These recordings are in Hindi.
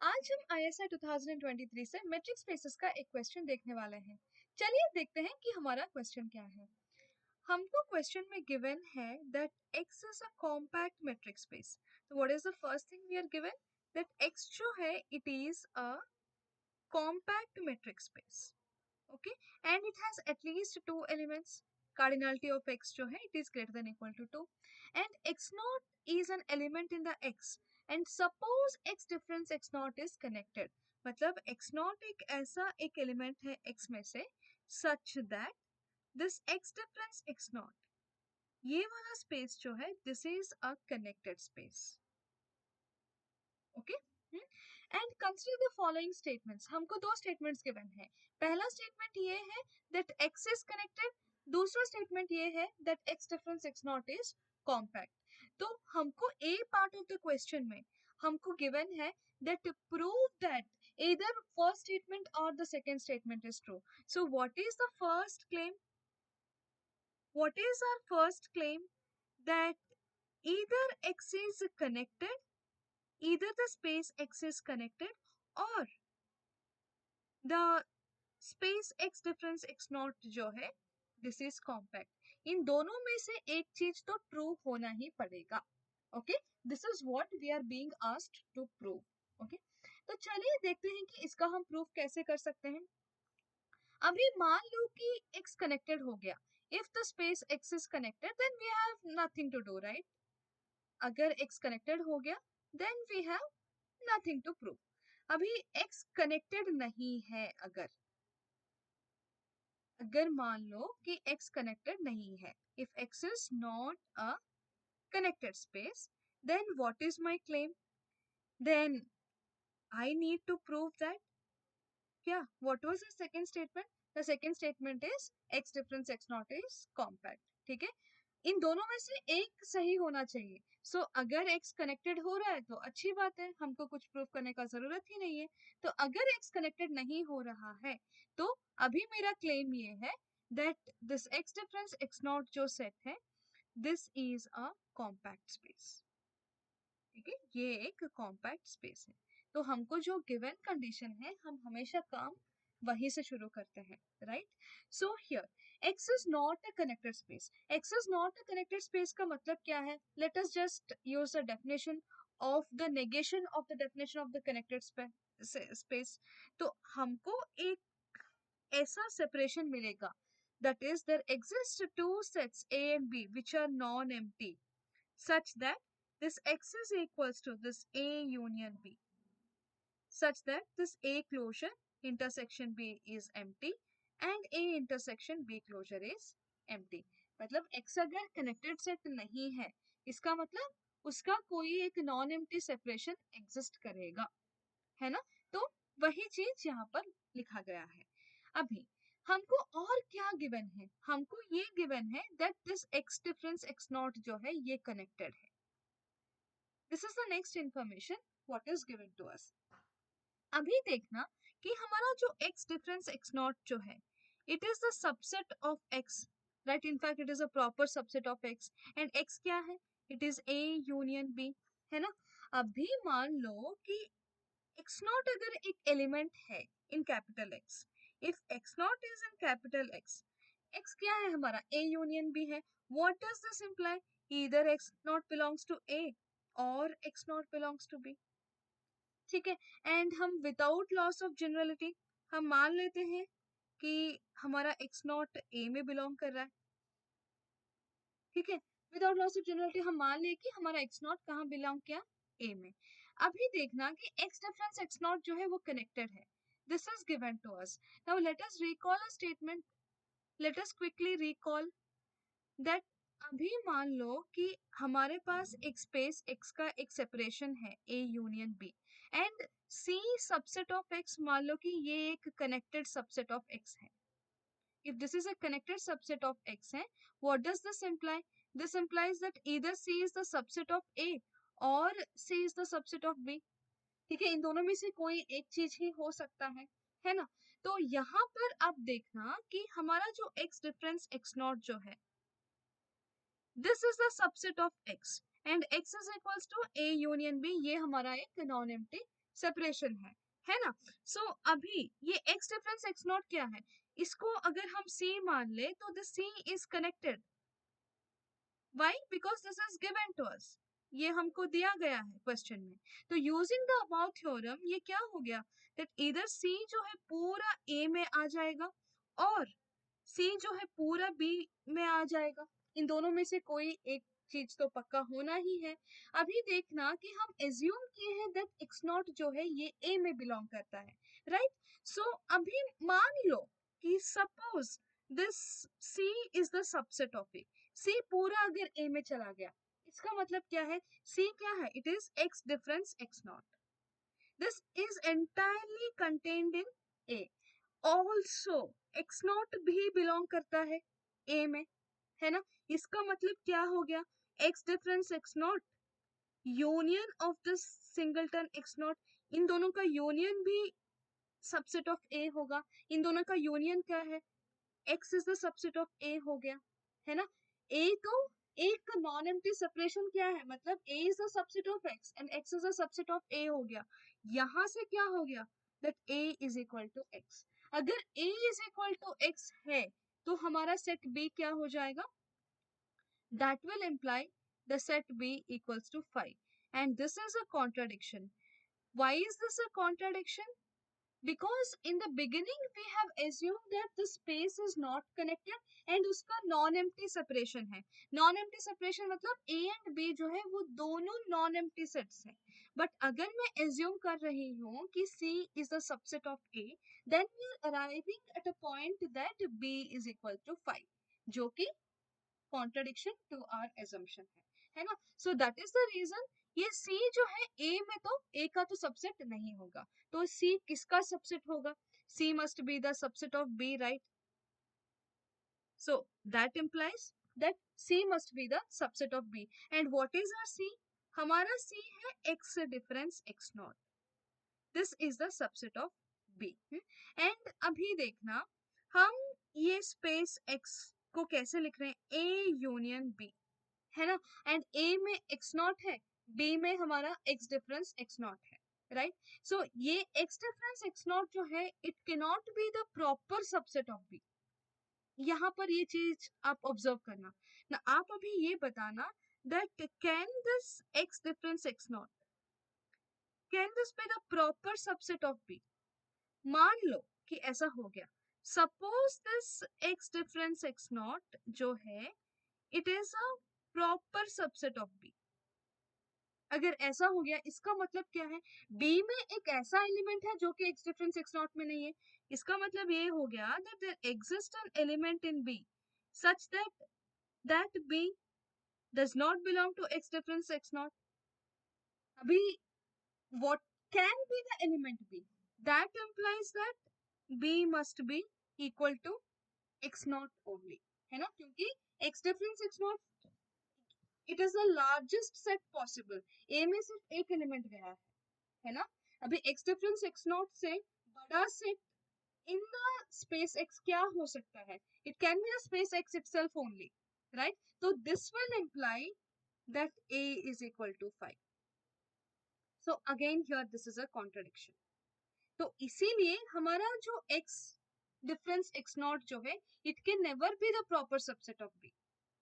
आज हम ISI 2023 से मैट्रिक्स स्पेसेस का एक क्वेश्चन देखने वाले हैं। चलिए देखते हैं कि हमारा क्वेश्चन क्या है। हमको क्वेश्चन में गिवन है that X is a compact matrix space. तो what is the first thing we are given, that X जो है it is a compact matrix space. Okay, and it has at least two elements. Cardinality of X जो है it is greater than equal to 2 and X naught is an element in the X and suppose X difference X naught is connected। मतलब X naught एक ऐसा एक एलिमेंट है X में से such that this X difference X naught, ये वाला स्पेस जो है this is a connected space। Okay, and consider the following statements. हमको दो स्टेटमेंट्स गिवन है। पहला स्टेटमेंट ये है दैट एक्स इज कनेक्टेड, दूसरा स्टेटमेंट ये है that x difference x not is compact. तो हमको ए पार्ट ऑफ द क्वेश्चन में हमको गिवन है that prove that either first statement or the second statement is true। So what is the first claim? What is our first claim? That either X is connected, either the space X is connected or the space X difference X naught जो है this is compact। इन दोनों में से एक चीज तो ट्रू होना ही पड़ेगा। Okay, this is what we are being asked to prove. Okay, तो चलिए देखते हैं कि इसका हम प्रूफ कैसे कर सकते हैं। अभी मान लो कि X कनेक्टेड हो गया। If the space X is connected then we have nothing to do, right? अगर X कनेक्टेड हो गया then we have nothing to prove। अभी X कनेक्टेड नहीं है, अगर मान लो कि X कनेक्टेड नहीं है, if X is not a connected space, then what is my claim? Then I need to prove that, क्या, what was the second statement? The second statement is X difference X naught is compact। ठीक है, इन दोनों में से एक सही होना चाहिए। सो अगर X कनेक्टेड हो रहा है तो अच्छी बात है, हमको कुछ प्रूफ करने का जरूरत ही नहीं है। तो अगर X कनेक्टेड नहीं हो रहा है तो अभी मेरा क्लेम ये है that this X difference X not जो सेट है this is a compact space. ठीक है, ये एक कॉम्पैक्ट स्पेस है। तो हमको जो गिवन कंडीशन है हम हमेशा काम वहीं से शुरू करते हैं, right? So here X is not a connected space। X is not a connected space का मतलब क्या है? Let us just use the definition of the negation of the definition of the connected space। तो हमको एक ऐसा separation मिलेगा, that is there exist two sets A and B which are non-empty such that this X is equals to this A union B, such that this A closure intersection B is empty and A intersection B closure is empty। मतलब X अगर connected set नहीं है, इसका मतलब उसका कोई एक नॉन एम्प्टी सेपरेशन एग्जिस्ट करेगा, है ना? तो वही चीज यहाँ पर लिखा गया है। अभी हमको और क्या गिवन है? हमको ये गिवन है that this X difference X not जो है ये कनेक्टेड है। This is the next information what is given to us. अभी देखना कि हमारा जो X डिफरेंस X नॉट जो है it is the subset of X, right? In fact it is a proper subset of X and X क्या है? It is A union B, है ना? अभी मान लो कि X नॉट अगर एक एलिमेंट है in capital X, if X not is in capital X, X क्या है हमारा? A यूनियन B है। What does this imply? Either X not belongs to A और X not belongs to B। ठीक है, एंड हम विदाउट लॉस ऑफ जनरलिटी हम मान लेते हैं कि हमारा X नॉट A में बिलोंग कर रहा है। ठीक है, विदाउट लॉस ऑफ जनरलिटी हम मान ले कि हमारा X नॉट कहाँ बिलोंग किया? A में। अभी देखना कि X डिफरेंस X नॉट जो है वो कनेक्टेड है। This is given to us. Now let us recall a statement, let us quickly recall that अभी मान लो कि हमारे पास एक स्पेस X का एक सेपरेशन है A union B and C subset of X, मान लो कि ये एक कनेक्टेड सबसेट ऑफ X है। If this is a connected subset of X है, what does this imply? This implies that either C is the subset of A or C is the subset of B। ठीक है, इन दोनों में से कोई एक चीज ही हो सकता है ना? तो यहाँ पर आप देखना कि हमारा जो X डिफरेंस X नॉट जो है this is the subset of X and X is equals to A union B, ये हमारा एक नॉन एम्प्टी सेपरेशन है ना। सो अभी ये x डिफरेंस x नॉट क्या है, इसको अगर हम c मान ले तो the c is connected. Why? Because this is given to us. ये हमको दिया गया है क्वेश्चन में। तो यूजिंग द अबाउ थ्योरम ये क्या हो गया, दैट इधर सी जो है पूरा ए में आ जाएगा और सी जो है पूरा बी में आ जाएगा। इन दोनों में से कोई एक चीज तो पक्का होना ही है। अभी देखना कि हम एज्यूम किए हैं दैट एक्स नॉट जो है ये ए में बिलोंग करता है, राइट। सो अभी मान लो कि suppose this C is the subset of A. C पूरा अगर ए में चला गया, इसका मतलब क्या है, सी क्या है, it is x difference x not. This is entirely contained in A. Also x not भी बिलोंग करता है ए में, है ना। इसका मतलब क्या हो गया, x difference x not union of this singleton x not. इन दोनों का यूनियन भी सबसेट ऑफ ए होगा। इन दोनों का यूनियन क्या है, x is the subset of a हो गया, है ना। a तो एक नॉन एम्प्टी सेपरेशन क्या है, मतलब a is the subset of x and x is the subset of a हो गया। यहां से क्या हो गया, that a is equal to x। अगर a is equal to x है तो हमारा सेट b क्या हो जाएगा, that will imply the set b equals to 5, and this is a contradiction. Why is this a contradiction? Because in the beginning we have assumed that the space is not connected and उसका non empty separation है। non empty separation मतलब a and b जो है वो दोनों non empty sets हैं। but अगर मैं assume कर रही हूँ कि c is the subset of a, then we are arriving at a point that b is equal to 5, जो कि contradiction to our assumption है ना। so that is the reason ये C जो है A में तो A का तो सबसेट नहीं होगा, तो C किसका सबसेट होगा, C must be the subset of B, right? So that implies that C must be the subset of B. And what is our C? हमारा C है X difference X naught. This is the subset of B. And अभी देखना हम ये स्पेस X को कैसे लिख रहे हैं, A यूनियन B, है ना। एंड ए में एक्स नॉट है, बी में हमारा एक्स डिफरेंस एक्स नॉट है, राइट। सो ये एक्स डिफरेंस एक्स नॉट जो है it can not be the proper subset of B. यहाँ पर ये चीज आप ऑब्जर्व करना ना। आप अभी ये बताना that can this X difference x not, can this be the proper subset of B. मान लो कि ऐसा हो गया, suppose this X difference x not जो है it is a proper subset of B. अगर ऐसा हो गया इसका मतलब क्या है, B में एक ऐसा एलिमेंट है जो कि x डिफरेंस x नॉट में नहीं है। इसका मतलब ये हो गया that there exists an element in B such that B does not belong to x difference x not. अभी what can be the element B? That implies that B must be equal to x not only, है ना, क्योंकि x difference x not it is the largest set possible. A में सिर्फ एक एलिमेंट गया है ना। अभी x डिफरेंस x नॉट से बड़ा सेट इन द स्पेस x क्या हो सकता है, it can be the space x itself only, right. तो this will imply that a is equal to 5। So again here this is a contradiction. तो इसीलिए हमारा जो x डिफरेंस x नॉट जो है it can never be the proper subset of b।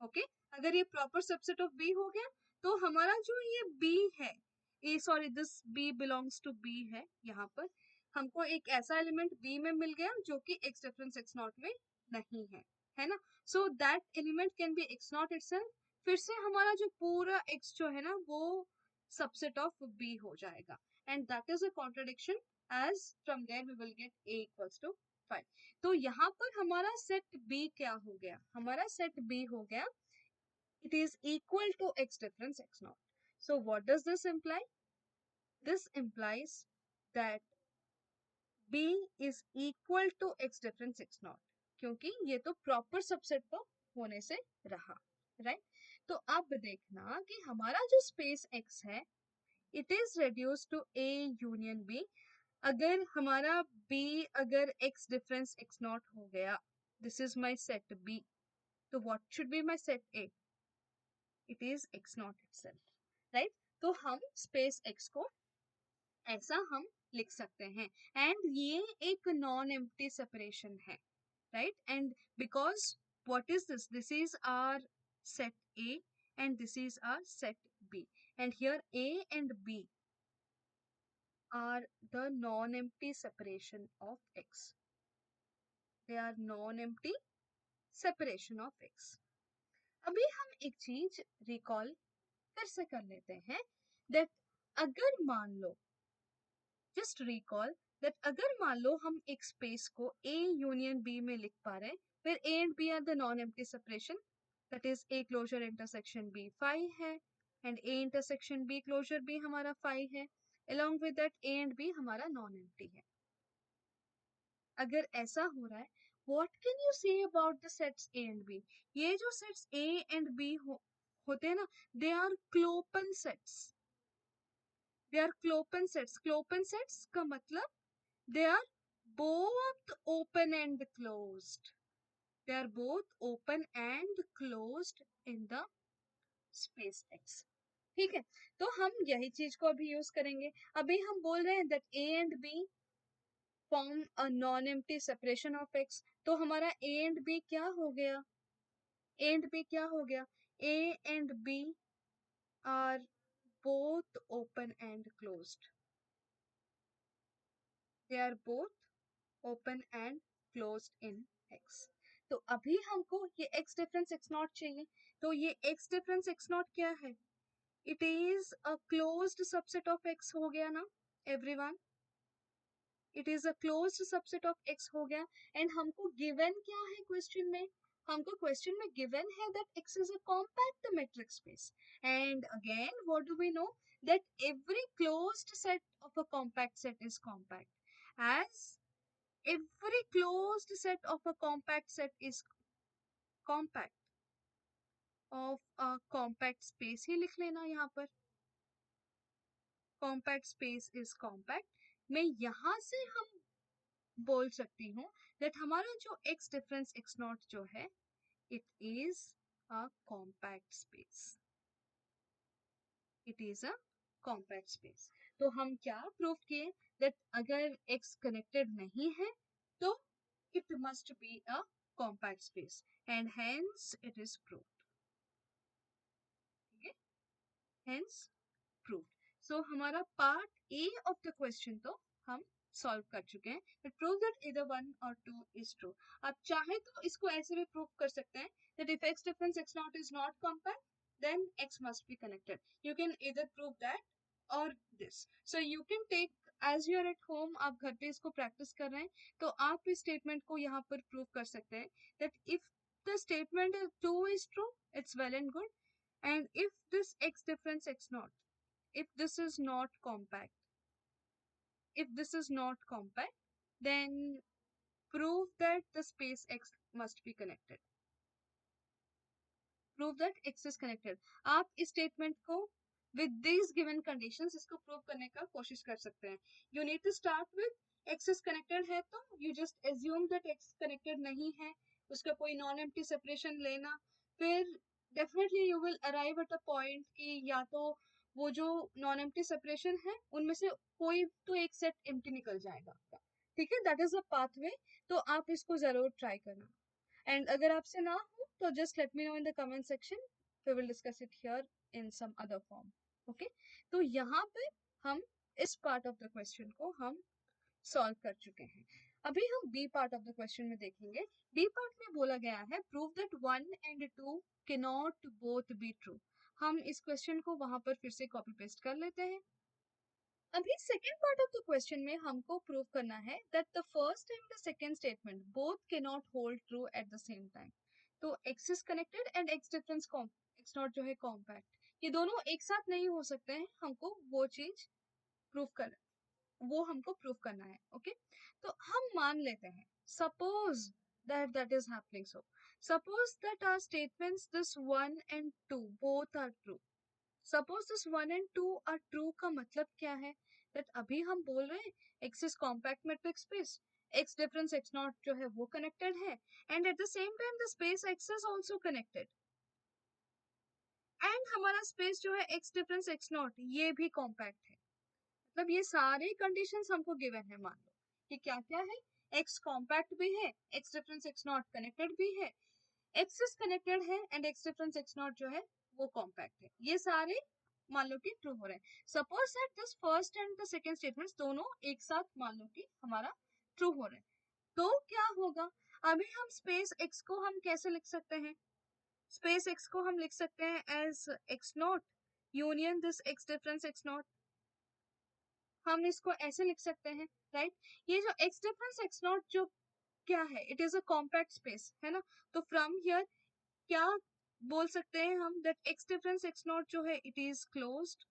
Okay, अगर ये प्रॉपर सबसेट ऑफ b हो गया तो हमारा जो ये b है, A sorry this b belongs to b है, यहाँ पर हमको एक ऐसा एलिमेंट b में मिल गया जो कि x डिफरेंस x नॉट में नहीं है ना। So that element can be x not itself. फिर से हमारा जो पूरा x जो है ना वो सबसेट ऑफ b हो जाएगा, and that is a contradiction as from there we will get a equals to 5। तो यहाँ पर हमारा सेट B क्या हो गया, हमारा सेट B हो गया it is equal to x difference x naught। so what does this imply? This implies that B is equal to x difference x naught, क्योंकि ये तो प्रॉपर सबसेट तो होने से रहा, राइट। तो अब देखना कि हमारा जो स्पेस x है it is reduced to A union B। अगर हमारा B अगर x डिफरेंस x नॉट हो गया, this is my set B, तो what should be my set A? It is x not itself, right. तो हम स्पेस x को ऐसा हम लिख सकते हैं। एंड ये एक नॉन एम्प्टी सेपरेशन है, right? And because what is this? This is our set A and this is our set B. And here A and B are the non-empty separation of X. They are non-empty separation of X. अभी हम एक चीज रिकॉल फिर से कर लेते हैं that अगर मान लो, जस्ट रिकॉल दैट अगर मान लो हम एक स्पेस को A यूनियन B में लिख पा रहे हैं, फिर A and B are the non empty separation, that is A closure intersection B phi है and A intersection B closure B हमारा फाई है, along with that A and B हमारा नॉन एम्प्टी है। अगर ऐसा हो रहा है, what can you say about the sets A and B? ये जो sets A and B होते हैं ना, they are Klopen sets. They are Klopen sets. Klopen sets का मतलब they are both open and closed. They are both open and closed in the space X. ठीक है, तो हम यही चीज को अभी यूज करेंगे। अभी हम बोल रहे हैं that A and B form a non-empty separation of X, तो हमारा A and B क्या हो गया? A and B क्या हो गया? A and B are both open and closed. They are both open and closed in X. तो अभी हमको ये X डिफरेंस X नॉट चाहिए, तो ये X डिफरेंस X नॉट क्या है? It is a closed subset of X हो गया ना everyone? It is a closed subset of X हो गया। एंड हमको गिवन क्या है क्वेश्चन में? हमको क्वेश्चन में गिवन है that X is a compact metric space. And again, what do we know? That every closed set of a compact set is compact. As every closed set of a compact set is compact of a compact space ही लिख लेना यहाँ पर, compact space is compact। मैं यहाँ से हम बोल सकती हूँ that हमारा जो x डिफरेंस x नॉट जो है, it is a compact space. It is a compact space. तो हम क्या प्रूव किए that अगर x कनेक्टेड नहीं है तो it must be a compact space and hence it is proved. Okay? Hence proved. So हमारा part A of the question तो हम सॉल्व कर चुके हैं। But prove that either 1 or 2 is true. आप चाहे तो इसको ऐसे भी प्रूव कर सकते हैं that if x difference x naught is not compact, then x must be connected. You can either prove that or this. So you can take, as you are at home, आप घर पे इसको प्रैक्टिस कर रहे हैं, तो आप इस स्टेटमेंट को यहाँ पर प्रूव कर सकते हैं that if the statement 2 is true, it's well and good. And if this x difference x naught, if this is not compact, then prove that the space X must be connected. Prove that X is connected. आप इस स्टेटमेंट को with these given conditions इसको प्रूव करने का कोशिश कर सकते हैं। You need to start with X is connected है तो you just assume that X connected नहीं है, उसका कोई non empty separation लेना, फिर definitely you will arrive at a point कि या तो वो जो नॉन एम्प्टी सेपरेशन है उनमें से कोई तो एक सेट एम्प्टी निकल जाएगा आपका, ठीक है? दैट इज अ पाथवे, तो आप इसको जरूर ट्राई करना। एंड अगर आपसे ना हो तो just let me know in the comment section, we will discuss it here in some other form. Okay, तो यहाँ पे हम इस पार्ट ऑफ द क्वेश्चन को हम सॉल्व कर चुके हैं। अभी हम B part of the question में देखेंगे। बी पार्ट में बोला गया है prove that 1 and 2 cannot both be true. हम इस क्वेश्चन को वहां पर फिर से कॉपी पेस्ट कर लेते हैं। अभी second part of the question में हमको प्रूव करना है that the first and the second statement both can not hold true at the same time. तो x is connected and x difference x not जो है कॉम्पैक्ट, ये दोनों एक साथ नहीं हो सकते हैं, हमको वो चीज प्रूव कर, वो हमको प्रूव करना है। ओके, तो हम मान लेते हैं suppose that is happening, so suppose that our statements this 1 and 2 both are true। Suppose this 1 and 2 are true का मतलब क्या है? दैट अभी हम बोल रहे हैं x is compact matric space, x difference x not जो है वो कनेक्टेड है and eight the same time the space x is also connected, and हमारा स्पेस जो है एक्स डिफरेंस एक्स नॉट ये भी कॉम्पैक्ट है। मतलब ये सारे कंडीशंस हमको गिवन है। मान लो कि क्या क्या है, x कॉम्पैक्ट भी है, x difference x not connected भी है, x इज कनेक्टेड है and x difference x not जो है वो कॉम्पैक्ट है। ये सारे मान लो कि ट्रू हो रहे हैं। Suppose that this first and the second statements दोनों एक साथ मान लो कि हमारा ट्रू हो रहे हैं, तो क्या होगा? अभी हम स्पेस x को हम कैसे लिख सकते हैं? स्पेस x को हम लिख सकते हैं as x not union this x difference x not. हम इसको ऐसे लिख सकते हैं, राइट? ये जो x डिफरेंस x नॉट जो क्या है, it is a compact space, है ना? तो फ्रॉम हियर क्या बोल सकते हैं हम? That x difference x not जो है it is closed,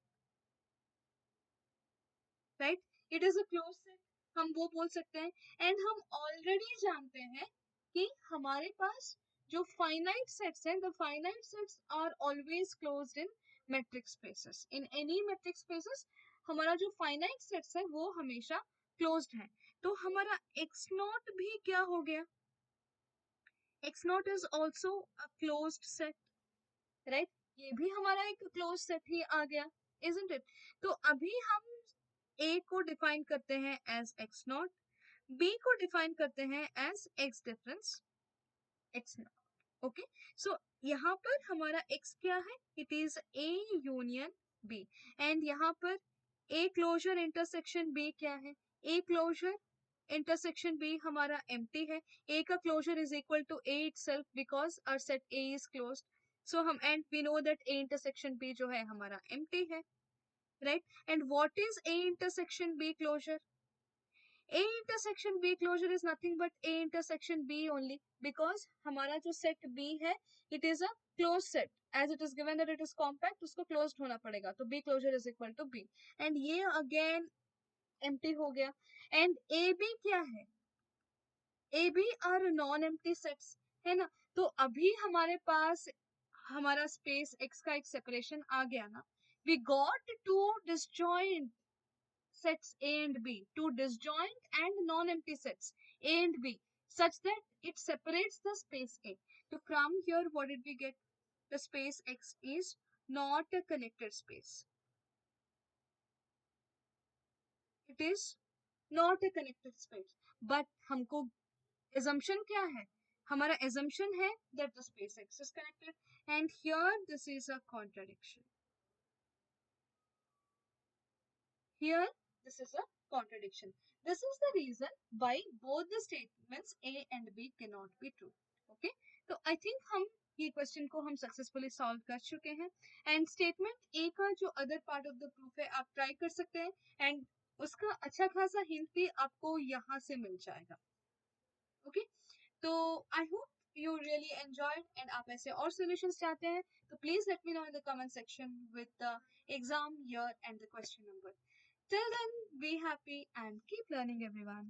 right? It is a close set, हम वो बोल सकते हैं। एंड हम ऑलरेडी जानते हैं कि हमारे पास जो फाइनाइट सेट्स हैं, the finite sets are always closed in metric spaces. In any metric spaces हमारा जो फाइनाइट सेट्स है वो हमेशा क्लोज्ड है। तो हमारा x नॉट भी क्या हो गया? x not is also a closed set, right? ये भी हमारा एक क्लोज सेट ही आ गया, इजंट इट? तो अभी हम a को डिफाइन करते हैं एज x नॉट, b को डिफाइन करते हैं as x difference x not. Okay, so यहाँ पर हमारा x क्या है? It is a union b। And यहाँ पर a क्लोजर इंटरसेक्शन b क्या है? a क्लोजर इंटरसेक्शन b हमारा एम्प्टी है। a का closure is equal to a itself because our set a is closed. So हम and we know that a intersection b जो है हमारा एम्प्टी है, right? And what is a intersection b closure? a intersection b closure is nothing but a intersection b only, because हमारा जो set b है it is a closed set, as it is given that it is compact, उसको closed होना पड़ेगा, तो b closure is equal to b। and ये again empty हो गया। and ab क्या है? ab are non empty sets, है ना? तो अभी हमारे पास हमारा स्पेस x का एक सेपरेशन आ गया ना। we got two disjoint sets A and B, two disjoint and non-empty sets A and B, such that it separates the space A. So from here, what did we get? The space X is not a connected space. It is not a connected space. But हमको assumption क्या है? हमारा assumption है that the space X is connected, and here this is a contradiction. Here, this is a contradiction. This is the reason why both the statements A and B cannot be true. Okay, तो I think हम ये क्वेश्चन को हम सक्सेसफुली सॉल्व कर चुके हैं। एंड स्टेटमेंट ए का जो other part of the proof है आप ट्राई कर सकते हैं, एंड उसका अच्छा खासा हिंट भी आपको यहाँ से मिल जाएगा। ओके, तो I hope you really enjoyed, and आप ऐसे और solutions चाहते हैं तो please let me know in the comment section with the exam year and the question number. Till then, be happy and keep learning, everyone.